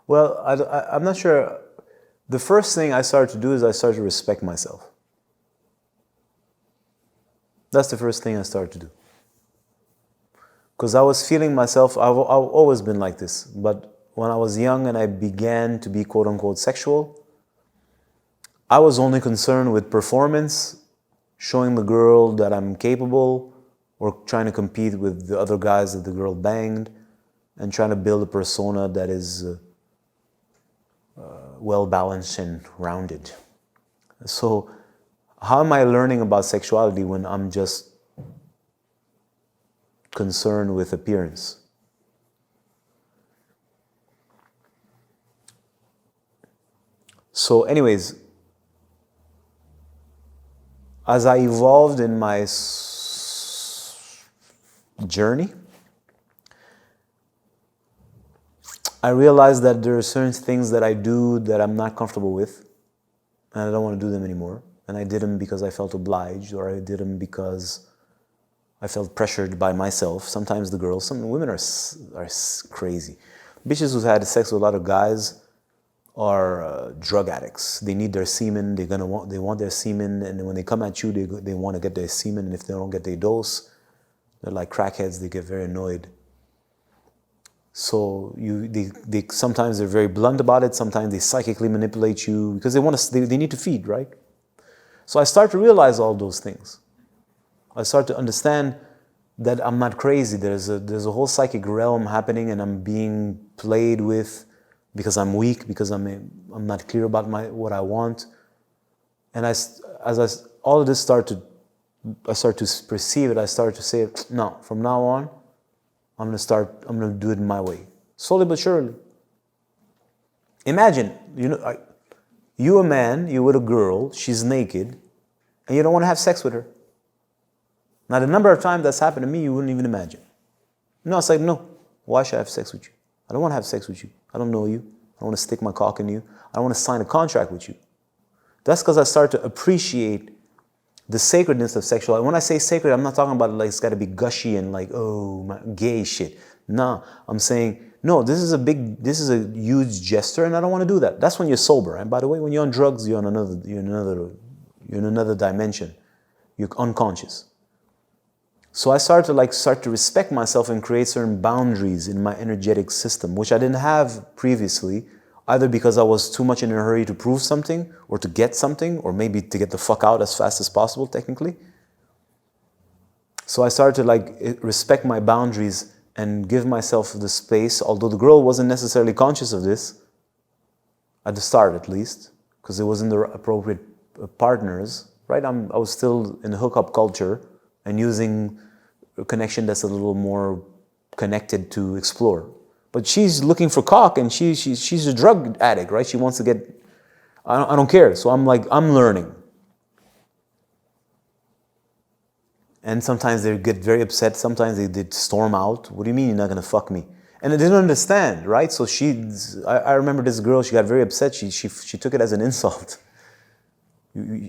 Well, I'm not sure. The first thing I started to do is I started to respect myself. That's the first thing I started to do. Because I was feeling myself, I've always been like this, but when I was young and I began to be quote unquote sexual, I was only concerned with performance, showing the girl that I'm capable, or trying to compete with the other guys that the girl banged, and trying to build a persona that is well balanced and rounded. So how am I learning about sexuality when I'm just concerned with appearance? So anyways, as I evolved in my journey, I realized that there are certain things that I do that I'm not comfortable with, and I don't want to do them anymore. And I did them because I felt obliged, or I did them because I felt pressured by myself. Sometimes the girls, some women are crazy. Bitches who've had sex with a lot of guys are drug addicts. They need their semen. They want their semen, and when they come at you, they want to get their semen. And if they don't get their dose, they're like crackheads. They get very annoyed. So they sometimes they're very blunt about it. Sometimes they psychically manipulate you because they need to feed, right? So I start to realize all those things. I start to understand that I'm not crazy. There's a whole psychic realm happening, and I'm being played with because I'm weak, because I'm not clear about what I want. And all of this I start to perceive it. I start to say, no, from now on, I'm gonna do it my way, slowly but surely. Imagine, you a man, you with a girl, she's naked, and you don't want to have sex with her. Now, the number of times that's happened to me, you wouldn't even imagine. No, it's like, no, why should I have sex with you? I don't want to have sex with you. I don't know you. I don't want to stick my cock in you. I don't want to sign a contract with you. That's because I start to appreciate the sacredness of sexuality. When I say sacred, I'm not talking about like it's got to be gushy and like, oh, gay shit. No, I'm saying, no, this is a huge gesture, and I don't want to do that. That's when you're sober. And by the way, when you're on drugs, you're in another dimension. You're unconscious. So I start to respect myself and create certain boundaries in my energetic system, which I didn't have previously, either because I was too much in a hurry to prove something or to get something, or maybe to get the fuck out as fast as possible, technically. So I started to respect my boundaries and give myself the space, although the girl wasn't necessarily conscious of this, at the start at least, because it wasn't the appropriate partners, right? I was still in the hookup culture and using a connection that's a little more connected to explore. But she's looking for cock, and she's a drug addict, right? She wants to get, I don't care. So I'm learning. And sometimes they get very upset. Sometimes they did storm out. What do you mean you're not going to fuck me? And I didn't understand, right? So I remember this girl, she got very upset. She took it as an insult.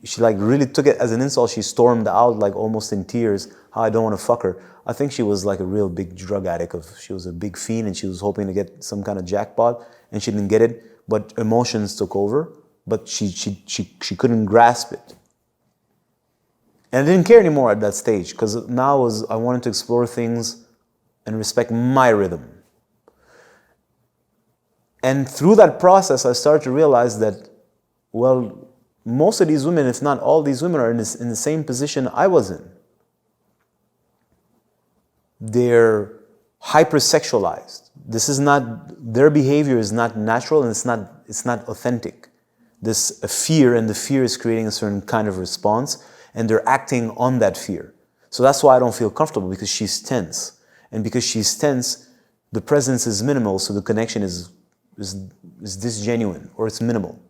She really took it as an insult. She stormed out almost in tears. How I don't want to fuck her. I think she was a real big drug addict. She was a big fiend, and she was hoping to get some kind of jackpot, and she didn't get it. But emotions took over. But she couldn't grasp it. And I didn't care anymore at that stage, because now I wanted to explore things and respect my rhythm. And through that process, I started to realize that, well, most of these women, if not all these women, are in the same position I was in. They're hypersexualized. Their behavior is not natural, and it's not authentic. This fear, and the fear is creating a certain kind of response, and they're acting on that fear. So that's why I don't feel comfortable, because she's tense. And because she's tense, the presence is minimal, so the connection is disgenuine, or it's minimal,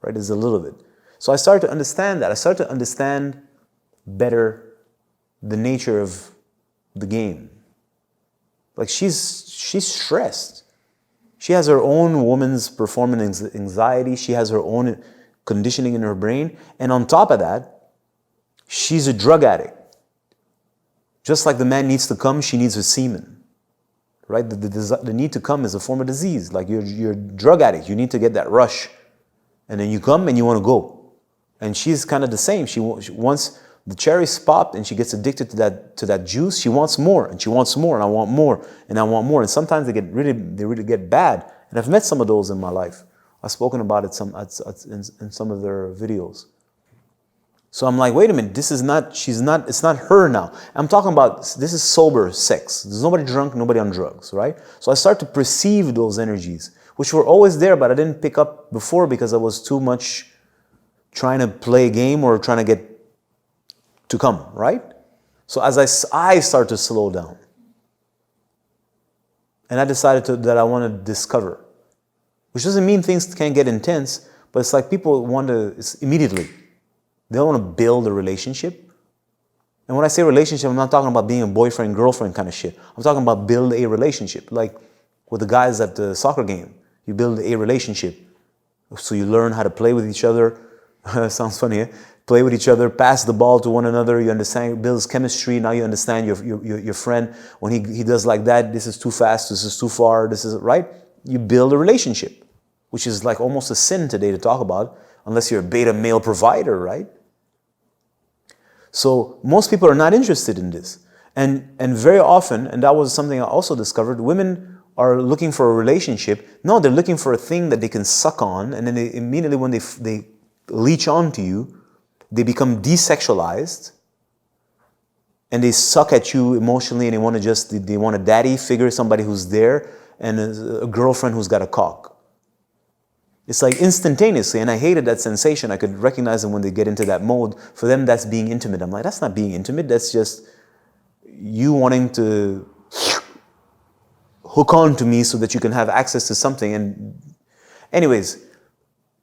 right? It's a little bit. So I started to understand that. I started to understand better the nature of the game. She's stressed. She has her own woman's performance anxiety. She has her own conditioning in her brain. And on top of that, she's a drug addict. Just like the man needs to come, she needs her semen. right? The need to come is a form of disease. Like you're a drug addict. You need to get that rush. And then you come and you want to go. And she's kind of the same. She wants the cherries popped and she gets addicted to that juice. She wants more and she wants more and I want more and I want more. And sometimes they really get bad. And I've met some of those in my life. I've spoken about it in some of their videos. So I'm like, wait a minute, it's not her now. I'm talking about, this is sober sex. There's nobody drunk, nobody on drugs, right? So I start to perceive those energies, which were always there, but I didn't pick up before because I was too much trying to play a game or trying to get to come, right? So as I start to slow down, and I decided that I want to discover, which doesn't mean things can't get intense, but it's like people want to, it's immediately. They don't want to build a relationship. And when I say relationship, I'm not talking about being a boyfriend, girlfriend kind of shit. I'm talking about build a relationship. Like with the guys at the soccer game, you build a relationship. So you learn how to play with each other. Sounds funny, eh? Play with each other, pass the ball to one another. You understand, it builds chemistry. Now you understand your friend. When he does like that, this is too fast, this is too far, this is, right? You build a relationship, which is like almost a sin today to talk about, unless you're a beta male provider, right? So most people are not interested in this. And very often, and that was something I also discovered, women are looking for a relationship. No, they're looking for a thing that they can suck on, and then they immediately when they leech onto you, they become desexualized, and they suck at you emotionally, and they want a daddy figure, somebody who's there, and a girlfriend who's got a cock. It's like instantaneously, and I hated that sensation. I could recognize them when they get into that mode. For them, that's being intimate. I'm like, that's not being intimate. That's just you wanting to hook on to me so that you can have access to something. And anyways,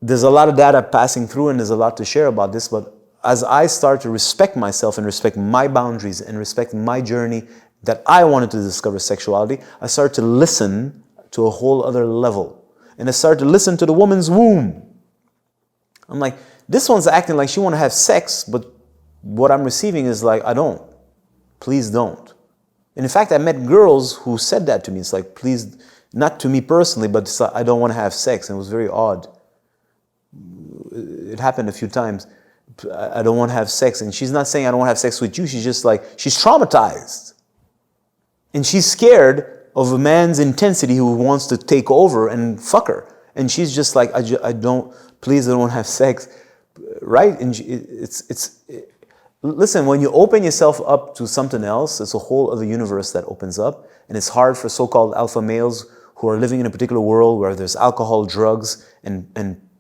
there's a lot of data passing through and there's a lot to share about this. But as I start to respect myself and respect my boundaries and respect my journey that I wanted to discover sexuality, I started to listen to a whole other level. And I started to listen to the woman's womb. I'm like, this one's acting like she want to have sex, but what I'm receiving is like, I don't. Please don't. And in fact, I met girls who said that to me. It's like, please, not to me personally, but it's like, I don't want to have sex. And it was very odd. It happened a few times. I don't want to have sex. And she's not saying I don't want to have sex with you. She's just like, she's traumatized. And she's scared of a man's intensity who wants to take over and fuck her. And she's just like, I don't want to have sex, right? And listen, when you open yourself up to something else, it's a whole other universe that opens up. And it's hard for so-called alpha males who are living in a particular world where there's alcohol, drugs, and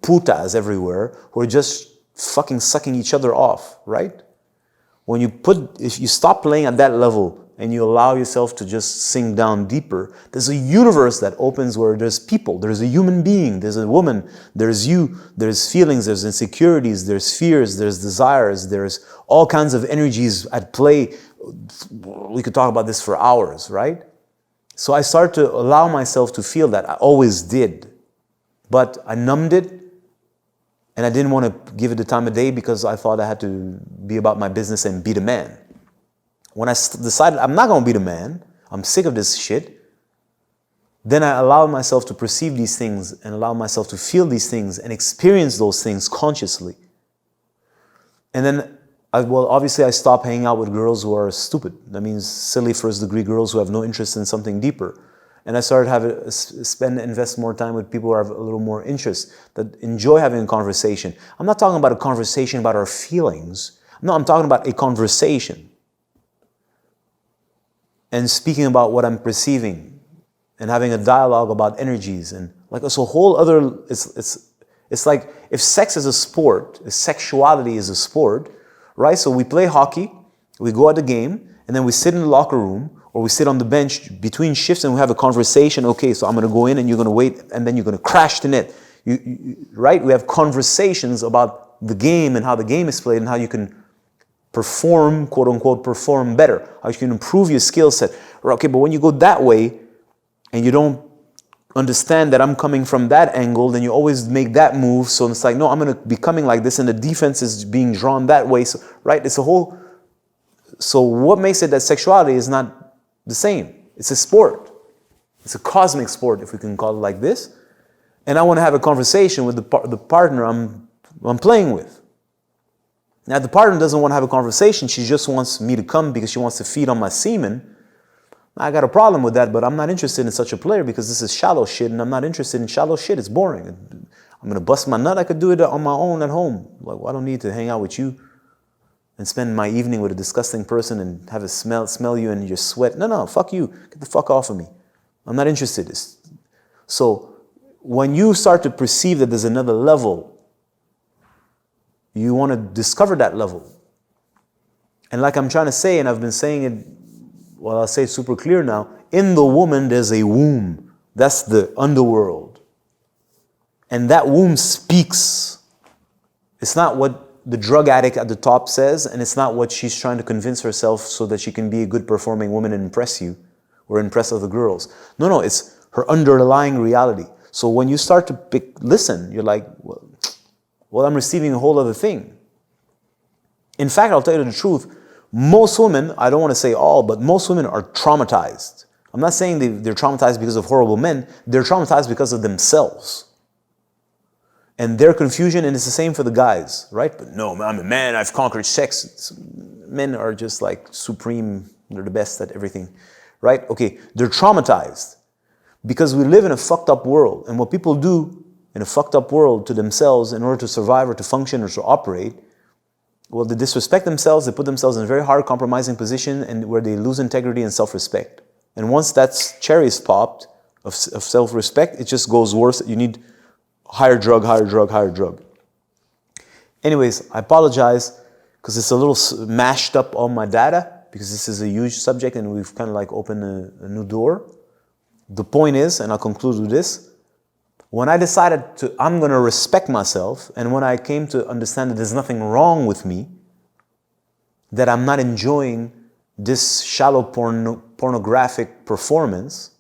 putas everywhere, who are just fucking sucking each other off, right? If you stop playing at that level, and you allow yourself to just sink down deeper, there's a universe that opens where there's people, there's a human being, there's a woman, there's you, there's feelings, there's insecurities, there's fears, there's desires, there's all kinds of energies at play. We could talk about this for hours, right? So I started to allow myself to feel that. I always did. But I numbed it, and I didn't want to give it the time of day because I thought I had to be about my business and be the man. When I decided I'm not going to be the man, I'm sick of this shit, then I allowed myself to perceive these things and allow myself to feel these things and experience those things consciously. And then, obviously I stopped hanging out with girls who are stupid. That means silly first degree girls who have no interest in something deeper. And I started invest more time with people who have a little more interest, that enjoy having a conversation. I'm not talking about a conversation about our feelings. No, I'm talking about a conversation. And speaking about what I'm perceiving and having a dialogue about energies and like it's a whole other, it's like if sex is a sport, if sexuality is a sport, right? So we play hockey, we go at the game, and then we sit in the locker room or we sit on the bench between shifts and we have a conversation. Okay, so I'm going to go in and you're going to wait and then you're going to crash the net, right? We have conversations about the game and how the game is played and how you can perform, quote unquote, perform better, how you can improve your skill set. Okay, but when you go that way and you don't understand that I'm coming from that angle, then you always make that move. So it's like, no, I'm going to be coming like this and the defense is being drawn that way. So, right, it's a whole, so what makes it that sexuality is not the same? It's a sport. It's a cosmic sport, if we can call it like this. And I want to have a conversation with the partner I'm playing with. Now, the partner doesn't want to have a conversation. She just wants me to come because she wants to feed on my semen. I got a problem with that, but I'm not interested in such a player because this is shallow shit, and I'm not interested in shallow shit. It's boring. I'm going to bust my nut. I could do it on my own at home. Like, well, I don't need to hang out with you and spend my evening with a disgusting person and have it smell you in your sweat. No, fuck you. Get the fuck off of me. I'm not interested. So when you start to perceive that there's another level, you want to discover that level. And like I'm trying to say, and I've been saying it, well, I'll say it super clear now, in the woman there's a womb. That's the underworld. And that womb speaks. It's not what the drug addict at the top says, and it's not what she's trying to convince herself so that she can be a good performing woman and impress you or impress other girls. No, it's her underlying reality. So when you start to listen, you're like, well, I'm receiving a whole other thing. In fact, I'll tell you the truth. Most women, I don't want to say all, but most women are traumatized. I'm not saying they're traumatized because of horrible men. They're traumatized because of themselves. And their confusion, and it's the same for the guys, right? But no, I'm a man, I've conquered sex. Men are just like supreme, they're the best at everything, right? Okay, they're traumatized because we live in a fucked up world. And what people do in a fucked up world to themselves in order to survive or to function or to operate, well, they disrespect themselves, they put themselves in a very hard compromising position and where they lose integrity and self-respect. And once that cherry is popped of self-respect, it just goes worse. You need higher drug. Anyways, I apologize because it's a little mashed up on my data because this is a huge subject and we've kind of like opened a new door. The point is, and I'll conclude with this, when I decided I'm going to respect myself, and when I came to understand that there's nothing wrong with me, that I'm not enjoying this shallow pornographic performance,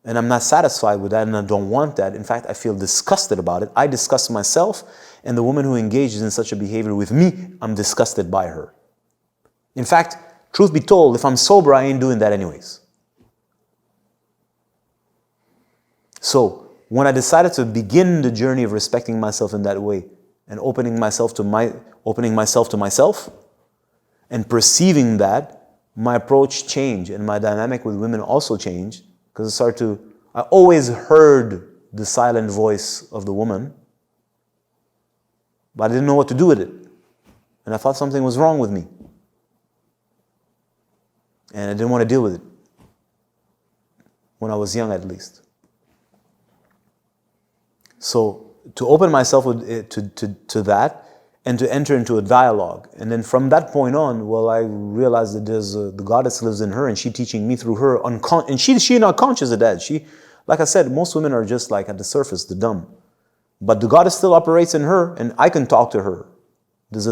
and I'm not satisfied with that, and I don't want that. In fact, I feel disgusted about it. I disgust myself, and the woman who engages in such a behavior with me, I'm disgusted by her. In fact, truth be told, if I'm sober, I ain't doing that anyways. So, when I decided to begin the journey of respecting myself in that way and opening myself to myself and perceiving that, my approach changed and my dynamic with women also changed because I always heard the silent voice of the woman, but I didn't know what to do with it. And I thought something was wrong with me. And I didn't want to deal with it. When I was young, at least. So to open myself to that and to enter into a dialogue. And then from that point on, well, I realized that there's the goddess lives in her and she's teaching me through her and she's not conscious of that. She, like I said, most women are just like at the surface, the dumb. But the goddess still operates in her and I can talk to her. There's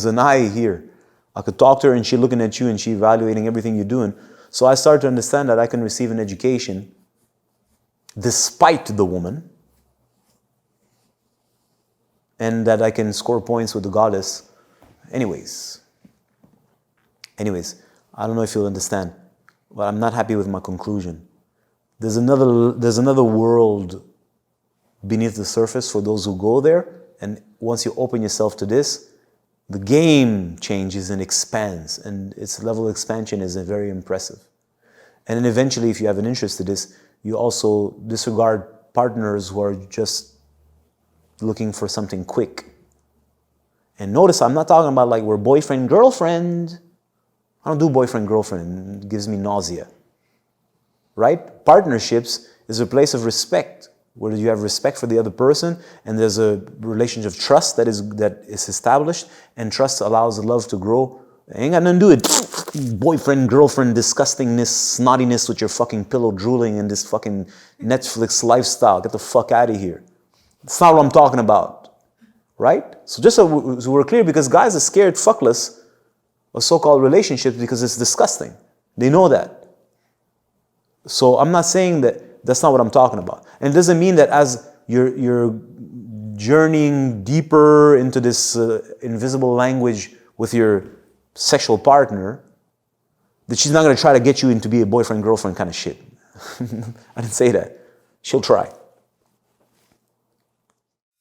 an eye here. I could talk to her and she's looking at you and she's evaluating everything you're doing. So I started to understand that I can receive an education despite the woman, and that I can score points with the goddess. Anyways, I don't know if you'll understand, but I'm not happy with my conclusion. There's another world beneath the surface for those who go there, and once you open yourself to this, the game changes and expands, and its level of expansion is very impressive. And then eventually, if you have an interest in this, you also disregard partners who are just looking for something quick. And notice, I'm not talking about like we're boyfriend, girlfriend. I don't do boyfriend, girlfriend. It gives me nausea. Right? Partnerships is a place of respect, where you have respect for the other person, and there's a relationship of trust that is established, and trust allows the love to grow. It ain't got nothing to do with boyfriend, girlfriend, disgustingness, snottiness with your fucking pillow drooling and this fucking Netflix lifestyle. Get the fuck out of here. That's not what I'm talking about, right? So just so we're clear, because guys are scared fuckless of so-called relationships because it's disgusting. They know that. So I'm not saying that's not what I'm talking about. And it doesn't mean that as you're journeying deeper into this invisible language with your sexual partner, that she's not going to try to get you into be a boyfriend, girlfriend kind of shit. I didn't say that. She'll try.